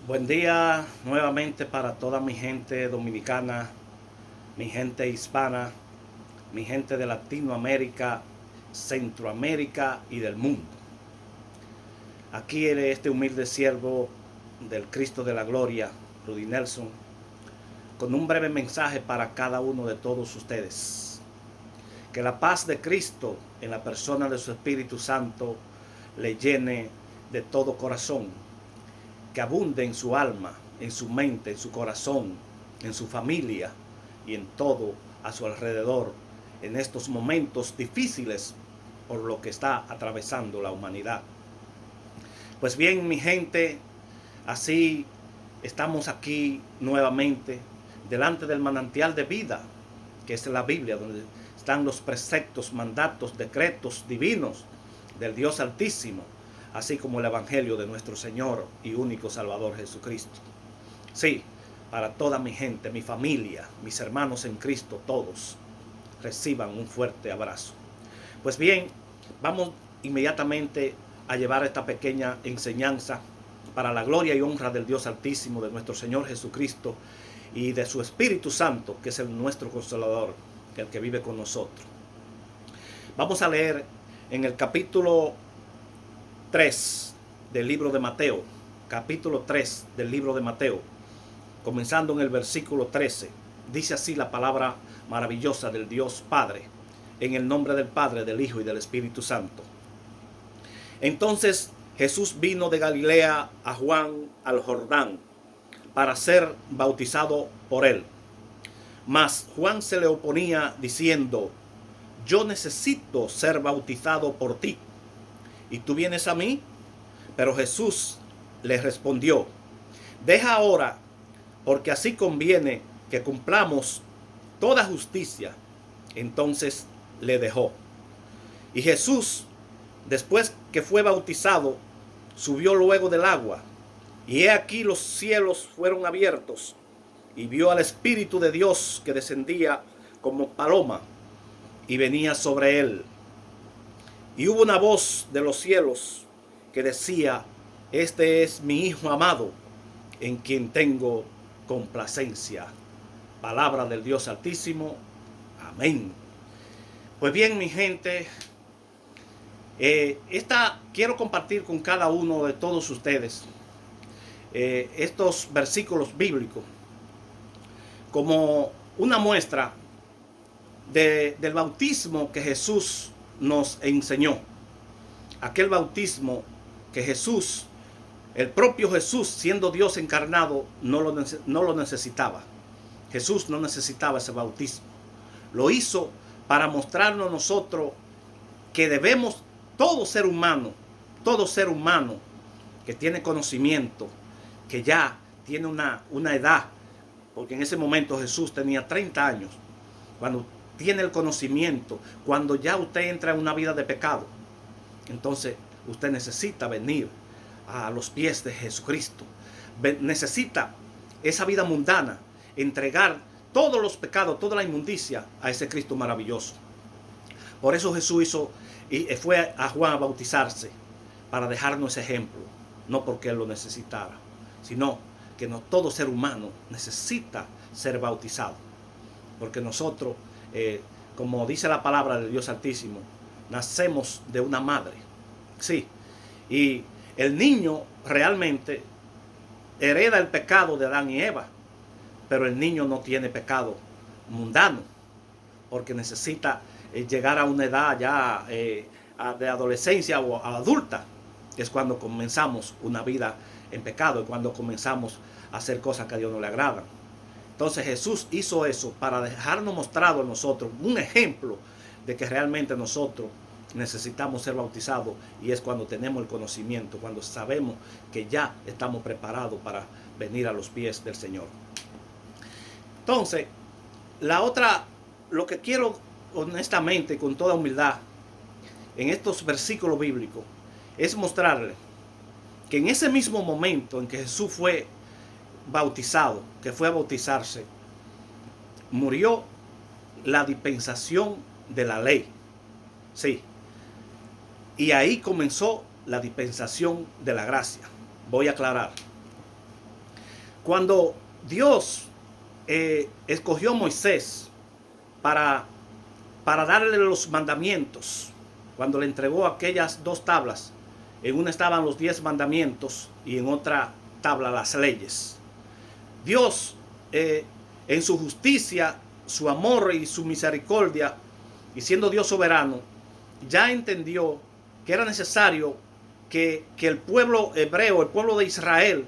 Buen día nuevamente para toda mi gente dominicana, mi gente hispana, mi gente de Latinoamérica, Centroamérica y del mundo. Aquí este humilde siervo del Cristo de la Gloria, Rudy Nelson, con un breve mensaje para cada uno de todos ustedes. Que la paz de Cristo en la persona de su Espíritu Santo le llene de todo corazón, que abunde en su alma, en su mente, en su corazón, en su familia y en todo a su alrededor en estos momentos difíciles por lo que está atravesando la humanidad. Pues bien, mi gente, así estamos aquí nuevamente delante del manantial de vida, que es la Biblia, donde están los preceptos, mandatos, decretos divinos del Dios Altísimo, así como el Evangelio de nuestro Señor y único Salvador Jesucristo. Sí, para toda mi gente, mi familia, mis hermanos en Cristo, todos reciban un fuerte abrazo. Pues bien, vamos inmediatamente a llevar esta pequeña enseñanza para la gloria y honra del Dios Altísimo, de nuestro Señor Jesucristo y de su Espíritu Santo, que es nuestro Consolador, el que vive con nosotros. Vamos a leer en el capítulo 3 del libro de Mateo, capítulo 3 del libro de Mateo, comenzando en el versículo 13. Dice así la palabra maravillosa del Dios Padre, en el nombre del Padre, del Hijo y del Espíritu Santo. Entonces Jesús vino de Galilea a Juan al Jordán para ser bautizado por él. Mas Juan se le oponía diciendo: yo necesito ser bautizado por ti, ¿y tú vienes a mí? Pero Jesús le respondió: deja ahora, porque así conviene que cumplamos toda justicia. Entonces le dejó. Y Jesús, después que fue bautizado, subió luego del agua. Y he aquí los cielos fueron abiertos, y vio al Espíritu de Dios que descendía como paloma y venía sobre él. Y hubo una voz de los cielos que decía: este es mi Hijo amado, en quien tengo complacencia. Palabra del Dios Altísimo. Amén. Pues bien, mi gente, quiero compartir con cada uno de todos ustedes estos versículos bíblicos como una muestra del bautismo que Jesús nos enseñó. Aquel bautismo que Jesús, el propio Jesús, siendo Dios encarnado, no lo necesitaba. Jesús no necesitaba ese bautismo. Lo hizo para mostrarnos a nosotros que debemos, todo ser humano que tiene conocimiento, que ya tiene una edad, porque en ese momento Jesús tenía 30 años, cuando tiene el conocimiento, cuando ya usted entra en una vida de pecado, entonces usted necesita venir a los pies de Jesucristo. Necesita esa vida mundana, entregar todos los pecados, toda la inmundicia a ese Cristo maravilloso. Por eso Jesús fue a Juan a bautizarse, para dejarnos ese ejemplo, no porque él lo necesitara, sino que todo ser humano necesita ser bautizado, porque nosotros, como dice la palabra del Dios Altísimo, nacemos de una madre, sí, y el niño realmente hereda el pecado de Adán y Eva, pero el niño no tiene pecado mundano, porque necesita llegar a una edad ya de adolescencia o adulta, que es cuando comenzamos una vida en pecado, y cuando comenzamos a hacer cosas que a Dios no le agradan. Entonces Jesús hizo eso para dejarnos mostrado a nosotros un ejemplo de que realmente nosotros necesitamos ser bautizados, y es cuando tenemos el conocimiento, cuando sabemos que ya estamos preparados para venir a los pies del Señor. Entonces, lo que quiero honestamente, con toda humildad, en estos versículos bíblicos, es mostrarle que en ese mismo momento en que Jesús fue bautizado, que fue a bautizarse, murió la dispensación de la ley. Sí. Y ahí comenzó la dispensación de la gracia. Voy a aclarar. Cuando Dios escogió a Moisés para darle los mandamientos, cuando le entregó aquellas 2 tablas, en una estaban los 10 mandamientos y en otra tabla las leyes. Dios, en su justicia, su amor y su misericordia, y siendo Dios soberano, ya entendió que era necesario que el pueblo hebreo, el pueblo de Israel,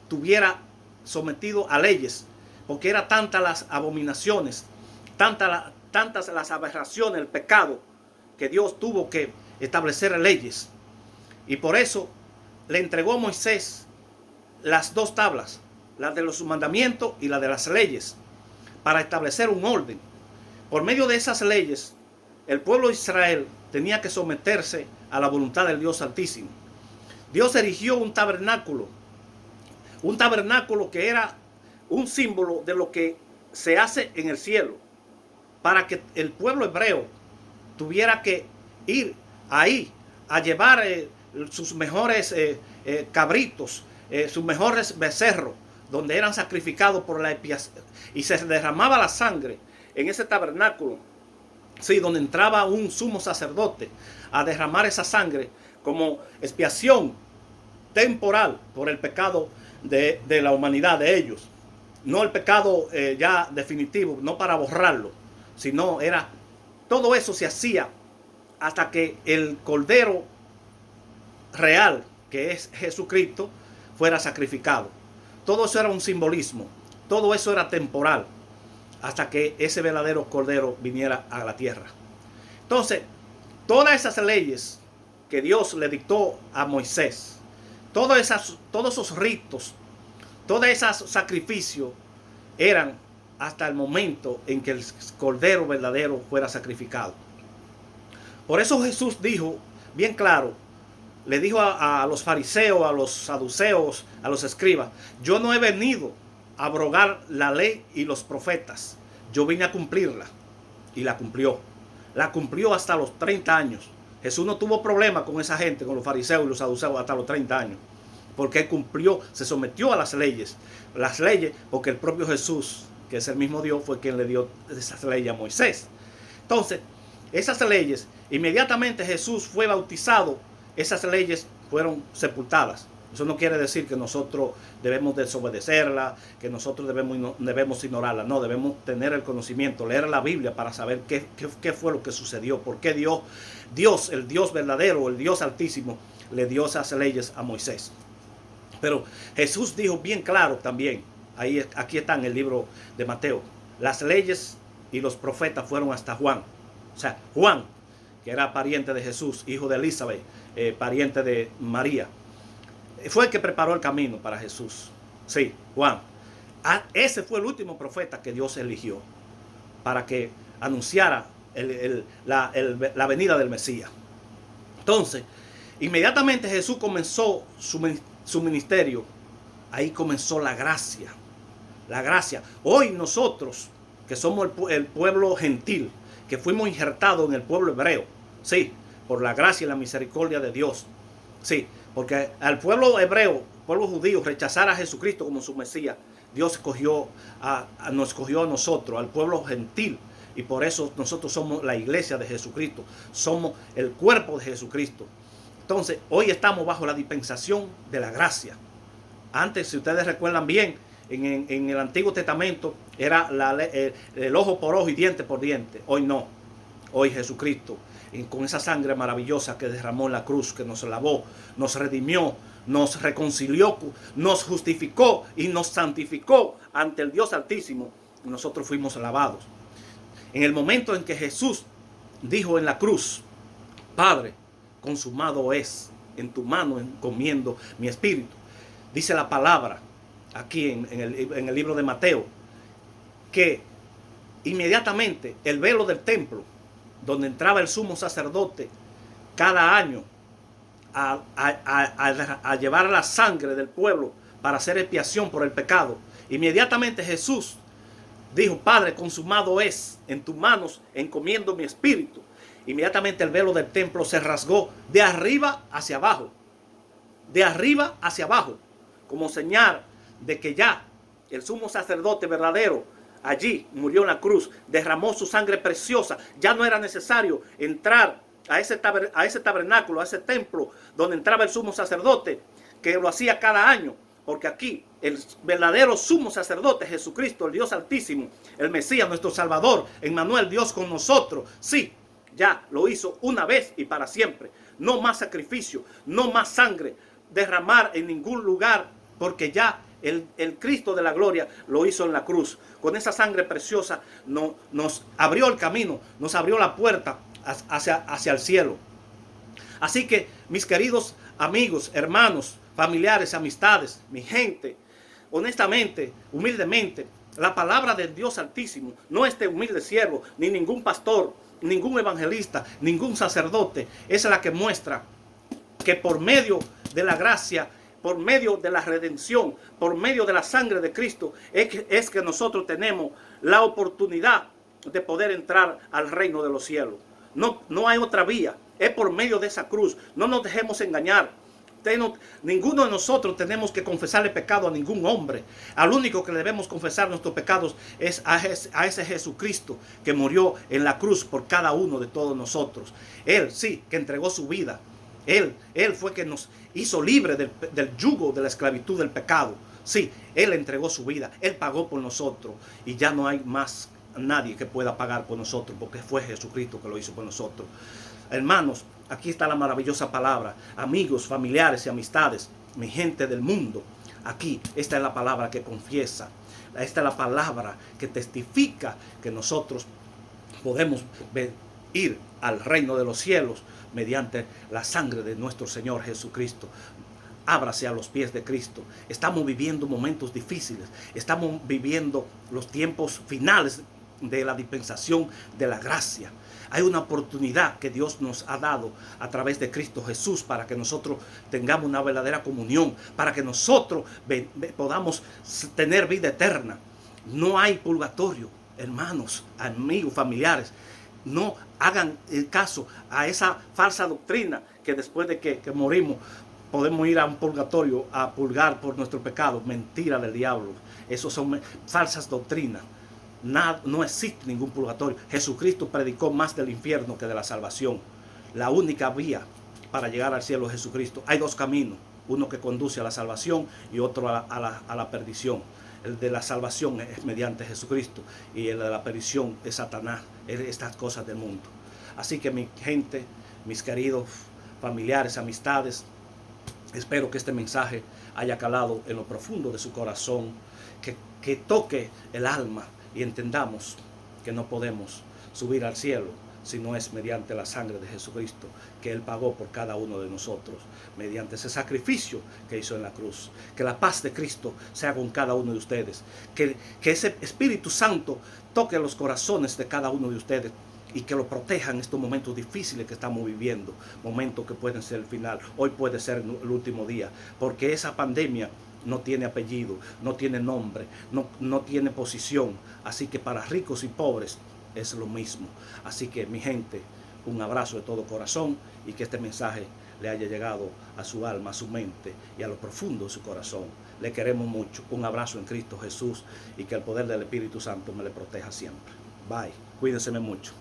tuviera sometido a leyes, porque eran tantas las abominaciones, tantas las aberraciones, el pecado, que Dios tuvo que establecer leyes. Y por eso le entregó a Moisés las 2 tablas, la de los mandamientos y la de las leyes, para establecer un orden. Por medio de esas leyes, el pueblo de Israel tenía que someterse a la voluntad del Dios Altísimo. Dios erigió un tabernáculo que era un símbolo de lo que se hace en el cielo, para que el pueblo hebreo tuviera que ir ahí a llevar sus mejores cabritos, sus mejores becerros, donde eran sacrificados por la expiación, y se derramaba la sangre en ese tabernáculo, sí, donde entraba un sumo sacerdote a derramar esa sangre como expiación temporal por el pecado de la humanidad, de ellos. No el pecado ya definitivo, no para borrarlo, sino era, todo eso se hacía hasta que el Cordero real, que es Jesucristo, fuera sacrificado. Todo eso era un simbolismo, todo eso era temporal, hasta que ese verdadero Cordero viniera a la tierra. Entonces, todas esas leyes que Dios le dictó a Moisés, todos esos ritos, todos esos sacrificios eran hasta el momento en que el Cordero verdadero fuera sacrificado. Por eso Jesús dijo bien claro, le dijo a los fariseos, a los saduceos, a los escribas: yo no he venido a abrogar la ley y los profetas, yo vine a cumplirla. Y la cumplió. La cumplió hasta los 30 años. Jesús no tuvo problema con esa gente, con los fariseos y los saduceos, hasta los 30 años. Porque él cumplió, se sometió a las leyes. Las leyes, porque el propio Jesús, que es el mismo Dios, fue quien le dio esas leyes a Moisés. Entonces, esas leyes, inmediatamente Jesús fue bautizado, esas leyes fueron sepultadas. Eso no quiere decir que nosotros debemos desobedecerla, que nosotros debemos ignorarla. No, debemos tener el conocimiento, leer la Biblia para saber qué fue lo que sucedió, por qué Dios, el Dios verdadero, el Dios altísimo, le dio esas leyes a Moisés. Pero Jesús dijo bien claro también, aquí está en el libro de Mateo, las leyes y los profetas fueron hasta Juan. O sea, Juan, que era pariente de Jesús, hijo de Elizabeth, pariente de María, fue el que preparó el camino para Jesús. Sí, Juan. Ese fue el último profeta que Dios eligió para que anunciara la venida del Mesías. Entonces, inmediatamente Jesús comenzó su ministerio. Ahí comenzó la gracia. La gracia. Hoy nosotros, que somos el pueblo gentil, que fuimos injertados en el pueblo hebreo, sí, por la gracia y la misericordia de Dios. Sí, porque al pueblo hebreo, pueblo judío, rechazar a Jesucristo como su Mesías, Dios nos escogió a nosotros, al pueblo gentil, y por eso nosotros somos la iglesia de Jesucristo, somos el cuerpo de Jesucristo. Entonces, hoy estamos bajo la dispensación de la gracia. Antes, si ustedes recuerdan bien, en el Antiguo Testamento era el ojo por ojo y diente por diente. Hoy no. Hoy Jesucristo, con esa sangre maravillosa que derramó en la cruz, que nos lavó, nos redimió, nos reconcilió, nos justificó y nos santificó ante el Dios Altísimo, nosotros fuimos lavados. En el momento en que Jesús dijo en la cruz: Padre, consumado es, en tu mano encomiendo mi espíritu. Dice la palabra aquí en el libro de Mateo, que inmediatamente el velo del templo, donde entraba el sumo sacerdote cada año a llevar la sangre del pueblo para hacer expiación por el pecado, inmediatamente Jesús dijo: Padre, consumado es, en tus manos encomiendo mi espíritu. Inmediatamente el velo del templo se rasgó de arriba hacia abajo, de arriba hacia abajo, como señal de que ya el sumo sacerdote verdadero allí murió en la cruz, derramó su sangre preciosa, ya no era necesario entrar a ese tabernáculo, a ese templo donde entraba el sumo sacerdote, que lo hacía cada año, porque aquí el verdadero sumo sacerdote, Jesucristo, el Dios Altísimo, el Mesías, nuestro Salvador, Emmanuel, Dios con nosotros, sí, ya lo hizo una vez y para siempre. No más sacrificio, no más sangre derramar en ningún lugar, porque ya el Cristo de la gloria lo hizo en la cruz. Con esa sangre preciosa nos abrió el camino, nos abrió la puerta hacia el cielo. Así que, mis queridos amigos, hermanos, familiares, amistades, mi gente, honestamente, humildemente, la palabra del Dios Altísimo, no este humilde siervo, ni ningún pastor, ningún evangelista, ningún sacerdote, es la que muestra que por medio de la gracia, por medio de la redención, por medio de la sangre de Cristo, es que nosotros tenemos la oportunidad de poder entrar al reino de los cielos. No hay otra vía, es por medio de esa cruz. No nos dejemos engañar. Ninguno de nosotros tenemos que confesarle pecado a ningún hombre. Al único que debemos confesar nuestros pecados es a ese Jesucristo que murió en la cruz por cada uno de todos nosotros. Él sí, que entregó su vida. Él fue que nos hizo libre del yugo de la esclavitud del pecado. Sí, Él entregó su vida, Él pagó por nosotros y ya no hay más nadie que pueda pagar por nosotros, porque fue Jesucristo que lo hizo por nosotros. Hermanos, aquí está la maravillosa palabra. Amigos, familiares y amistades, mi gente del mundo, aquí esta es la palabra que confiesa. Esta es la palabra que testifica que nosotros podemos ir al reino de los cielos mediante la sangre de nuestro Señor Jesucristo. Ábrase a los pies de Cristo. Estamos viviendo momentos difíciles. Estamos viviendo los tiempos finales de la dispensación de la gracia. Hay una oportunidad que Dios nos ha dado a través de Cristo Jesús para que nosotros tengamos una verdadera comunión, para que nosotros podamos tener vida eterna. No hay purgatorio, hermanos, amigos, familiares. No hagan caso a esa falsa doctrina que después de que morimos podemos ir a un purgatorio a purgar por nuestro pecado. Mentira del diablo. Esas son falsas doctrinas. No existe ningún purgatorio. Jesucristo predicó más del infierno que de la salvación. La única vía para llegar al cielo es Jesucristo. Hay dos caminos, uno que conduce a la salvación y otro a la perdición. El de la salvación es mediante Jesucristo y el de la perdición es Satanás, es estas cosas del mundo. Así que mi gente, mis queridos familiares, amistades, espero que este mensaje haya calado en lo profundo de su corazón, que toque el alma y entendamos que no podemos subir al cielo si no es mediante la sangre de Jesucristo, que Él pagó por cada uno de nosotros, mediante ese sacrificio que hizo en la cruz. Que la paz de Cristo sea con cada uno de ustedes, que ese Espíritu Santo toque los corazones de cada uno de ustedes y que lo proteja en estos momentos difíciles que estamos viviendo, momentos que pueden ser el final. Hoy puede ser el último día, porque esa pandemia no tiene apellido, no tiene nombre, no tiene posición. Así que para ricos y pobres es lo mismo. Así que mi gente, un abrazo de todo corazón y que este mensaje le haya llegado a su alma, a su mente y a lo profundo de su corazón. Le queremos mucho. Un abrazo en Cristo Jesús y que el poder del Espíritu Santo me le proteja siempre. Bye. Cuídense mucho.